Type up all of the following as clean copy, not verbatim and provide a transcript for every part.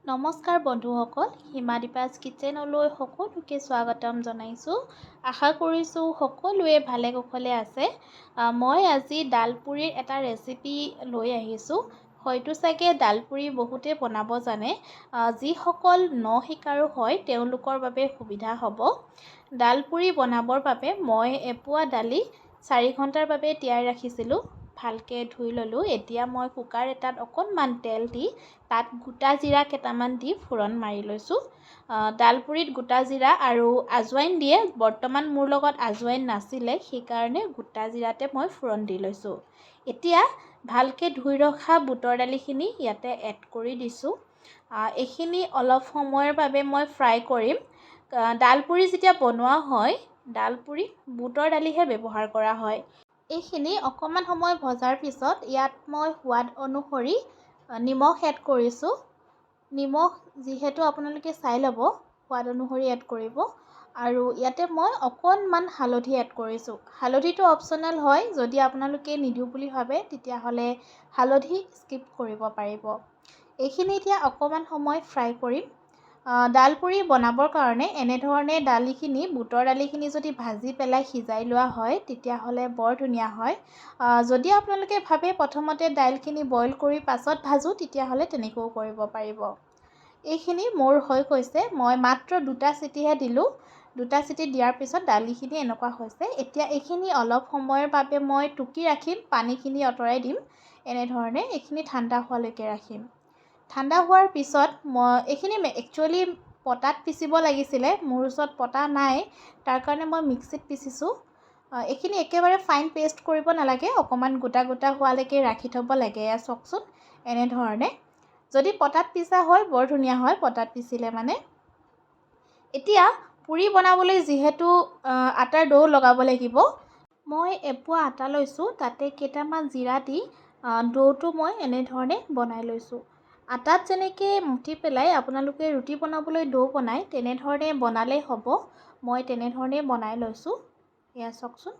নমস্কাৰ বন্ধুসকল, হিমাদীপাজ কিচেনলৈ সকলোকে স্বাগতম জনাইছোঁ। আশা কৰিছোঁ সকলোৱে ভালে কুশলে আছে। মই আজি ডালপুৰিৰ এটা ৰেচিপি লৈ আহিছোঁ। হয়তো চাগে ডালপুৰি বহুতে বনাব জানে। যিসকল নশিকাৰু হয় তেওঁলোকৰ বাবে সুবিধা হ'ব। ডালপুৰি বনাবৰ বাবে মই এপোৱা দালি 4 ঘণ্টাৰ বাবে তিয়াই ৰাখিছিলোঁ। ভালকৈ ধুই ল'লোঁ। এতিয়া মই কুকাৰ এটাত অকণমান তেল দি তাত গোটা জিৰা কেইটামান দি ফোৰণ মাৰি লৈছোঁ। ডালপুৰিত গোটা জিৰা আৰু আজৱাইন দিয়ে। বৰ্তমান মোৰ লগত আজৱাইন নাছিলে, সেইকাৰণে গোটা জিৰাতে মই ফোৰণ দি লৈছোঁ। এতিয়া ভালকৈ ধুই ৰখা বুটৰ দালিখিনি ইয়াতে এড কৰি দিছোঁ। এইখিনি অলপ সময়ৰ বাবে মই ফ্ৰাই কৰিম। ডালপুৰি যেতিয়া বনোৱা হয়, ডালপুৰি বুটৰ দালিহে ব্যৱহাৰ কৰা হয়। এইখিনি অকণমান সময় ভজাৰ পিছত ইয়াত মই সোৱাদ অনুসৰি নিমখ এড কৰিছোঁ। নিমখ যিহেতু আপোনালোকে চাই ল'ব, সোৱাদ অনুসৰি এড কৰিব। আৰু ইয়াতে মই অকণমান হালধি এড কৰিছোঁ। হালধিটো অপশ্যনেল হয়, যদি আপোনালোকে নিদিওঁ বুলি ভাবে তেতিয়াহ'লে হালধি স্কিপ কৰিব পাৰিব। এইখিনি এতিয়া অকণমান সময় ফ্ৰাই কৰিম। ডালপুৰি বনাবৰ কাৰণে এনেধৰণে দালিখিনি, বুটৰ দালিখিনি যদি ভাজি পেলাই সিজাই লোৱা হয় তেতিয়াহ'লে বৰ ধুনীয়া হয়। যদি আপোনালোকে ভাবে প্ৰথমতে দাইলখিনি বইল কৰি পাছত ভাজোঁ তেতিয়াহ'লে তেনেকৈও কৰিব পাৰিব। এইখিনি মোৰ হৈ গৈছে। মই মাত্ৰ 2টা চিটিহে দিলোঁ। 2টা চিটি দিয়াৰ পিছত দালিখিনি এনেকুৱা হৈছে। এতিয়া এইখিনি অলপ সময়ৰ বাবে মই টুকি ৰাখিম, পানীখিনি আঁতৰাই দিম। এনেধৰণে এইখিনি ঠাণ্ডা হোৱালৈকে ৰাখিম। ঠাণ্ডা হোৱাৰ পিছত এইখিনি একচুৱেলি পটাত পিচিব লাগিছিলে। মোৰ ওচৰত পটা নাই, তাৰ কাৰণে মই মিক্সিত পিচিছোঁ। এইখিনি একেবাৰে ফাইন পেষ্ট কৰিব নালাগে, অকণমান গোটা গোটা হোৱালৈকে ৰাখি থ'ব লাগে। এয়া চাওকচোন, এনেধৰণে। যদি পটাত পিচা হয় বৰ ধুনীয়া হয়, পটাত পিচিলে মানে। এতিয়া পুৰি বনাবলৈ যিহেতু আটাৰ ডো লগাব লাগিব, মই এপোৱা আটা লৈছোঁ। তাতে কেইটামান জিৰা দি ডোটো মই এনেধৰণে বনাই লৈছোঁ। আটাত যেনেকৈ মুঠি পেলাই আপোনালোকে ৰুটি বনাবলৈ ডো বনায়, তেনেধৰণে বনালেই হ'ব। মই তেনেধৰণেই বনাই লৈছোঁ। এয়া চাওকচোন।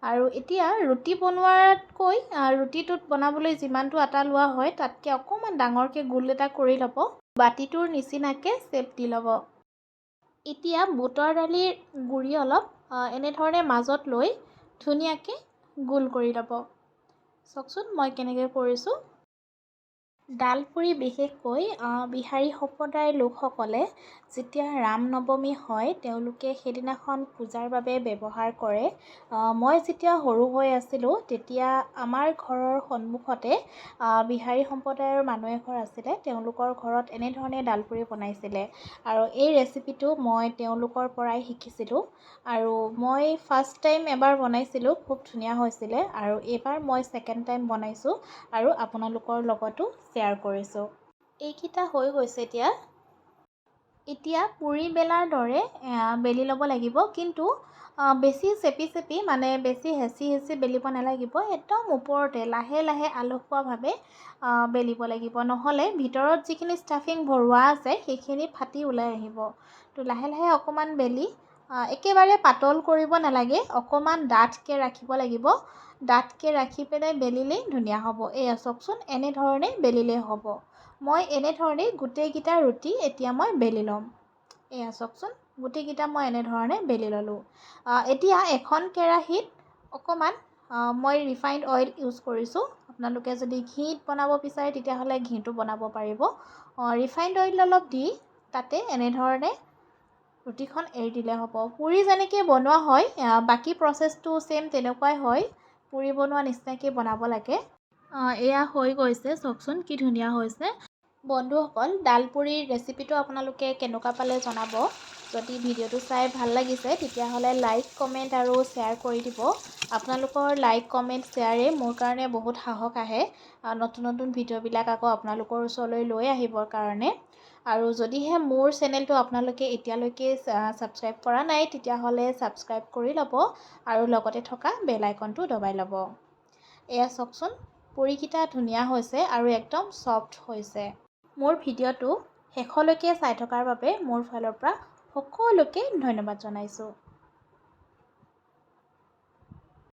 আৰু এতিয়া ৰুটি বনোৱাতকৈ ৰুটিটোত বনাবলৈ যিমানটো আটা লোৱা হয় তাতকৈ অকণমান ডাঙৰকৈ গোল এটা কৰি ল'ব। বাতিটোৰ নিচিনাকৈ শ্বেপ দি ল'ব। এতিয়া বুটৰ দালিৰ গুড়ি অলপ এনেধৰণে মাজত লৈ ধুনীয়াকৈ গোল কৰি ল'ব। চাওকচোন মই কেনেকৈ কৰিছোঁ। ডালপুৰি বিশেষকৈ বিহাৰী সম্প্ৰদায়ৰ লোকসকলে যেতিয়া ৰাম নৱমী হয় তেওঁলোকে সেইদিনাখন পূজাৰ বাবে ব্যৱহাৰ কৰে। মই যেতিয়া সৰু হৈ আছিলোঁ তেতিয়া আমাৰ ঘৰৰ সন্মুখতে বিহাৰী সম্প্ৰদায়ৰ মানুহ এঘৰ আছিলে। তেওঁলোকৰ ঘৰত এনেধৰণে ডালপুৰি বনাইছিলে আৰু এই ৰেচিপিটো মই তেওঁলোকৰ পৰাই শিকিছিলোঁ। আৰু মই ফাৰ্ষ্ট টাইম এবাৰ বনাইছিলোঁ, খুব ধুনীয়া হৈছিলে। আৰু এইবাৰ মই ছেকেণ্ড টাইম বনাইছোঁ আৰু আপোনালোকৰ লগতো শ্বেয়াৰ কৰিছোঁ। এইকেইটা হৈ গৈছে। এতিয়া পুৰি বেলাৰ দৰে বেলি ল'ব লাগিব, কিন্তু বেছি চেপি চেপি মানে বেছি হেঁচি হেঁচি বেলিব নালাগিব। একদম ওপৰতে লাহে লাহে আলসুৱাভাৱে বেলিব লাগিব, নহ'লে ভিতৰত যিখিনি ষ্টাফিং ভৰোৱা আছে সেইখিনি ফাটি ওলাই আহিব। তো লাহে লাহে অকণমান বেলি একেবাৰে পাতল কৰিব নালাগে, অকণমান ডাঠকৈ ৰাখিব লাগিব। ডাঠকৈ ৰাখি পেলাই বেলিলেই ধুনীয়া হ'ব। এয়া চাওকচোন, এনেধৰণে বেলিলেই হ'ব। মই এনেধৰণেই গোটেইকেইটা ৰুটি এতিয়া মই বেলি ল'ম। এয়া চাওকচোন, গোটেইকেইটা মই এনেধৰণে বেলি ল'লোঁ। এতিয়া এখন কেৰাহীত অকণমান মই ৰিফাইণ্ড অইল ইউজ কৰিছোঁ। আপোনালোকে যদি ঘিত বনাব বিচাৰে তেতিয়াহ'লে ঘিটো বনাব পাৰিব। ৰিফাইণ্ড অইল অলপ দি তাতে এনেধৰণে ৰুটিখন এৰি দিলে হ'ব। পুৰি যেনেকৈ বনোৱা হয় বাকী প্ৰচেছটো ছেইম তেনেকুৱাই হয়। পুৰি বনোৱা নিচিনাকৈ বনাব লাগে। এয়া হৈ গৈছে, চাওকচোন কি ধুনীয়া হৈছে। বন্ধুসকল, ডালপুৰিৰ ৰেচিপিটো আপোনালোকে কেনেকুৱা পালে জনাব। যদি ভিডিঅ'টো চাই ভাল লাগিছে তেতিয়াহ'লে লাইক, কমেণ্ট আৰু শ্বেয়াৰ কৰি দিব। আপোনালোকৰ লাইক, কমেণ্ট, শ্বেয়াৰে মোৰ কাৰণে বহুত সাহস আহে নতুন নতুন ভিডিঅ'বিলাক আকৌ আপোনালোকৰ ওচৰলৈ লৈ আহিবৰ কাৰণে। আৰু যদিহে মোৰ চেনেলটো আপোনালোকে এতিয়ালৈকে ছাবস্ক্ৰাইব কৰা নাই তেতিয়াহ'লে ছাবস্ক্ৰাইব কৰি ল'ব আৰু লগতে থকা বেল আইকনটো দবাই ল'ব। এয়া চাওকচোন, পুৰিকেইটা ধুনীয়া হৈছে আৰু একদম ছফ্ট হৈছে। মোৰ ভিডিঅ'টো শেষলৈকে চাই থকাৰ বাবে মোৰ ফালৰ পৰা সকলোকে ধন্যবাদ জনাইছোঁ।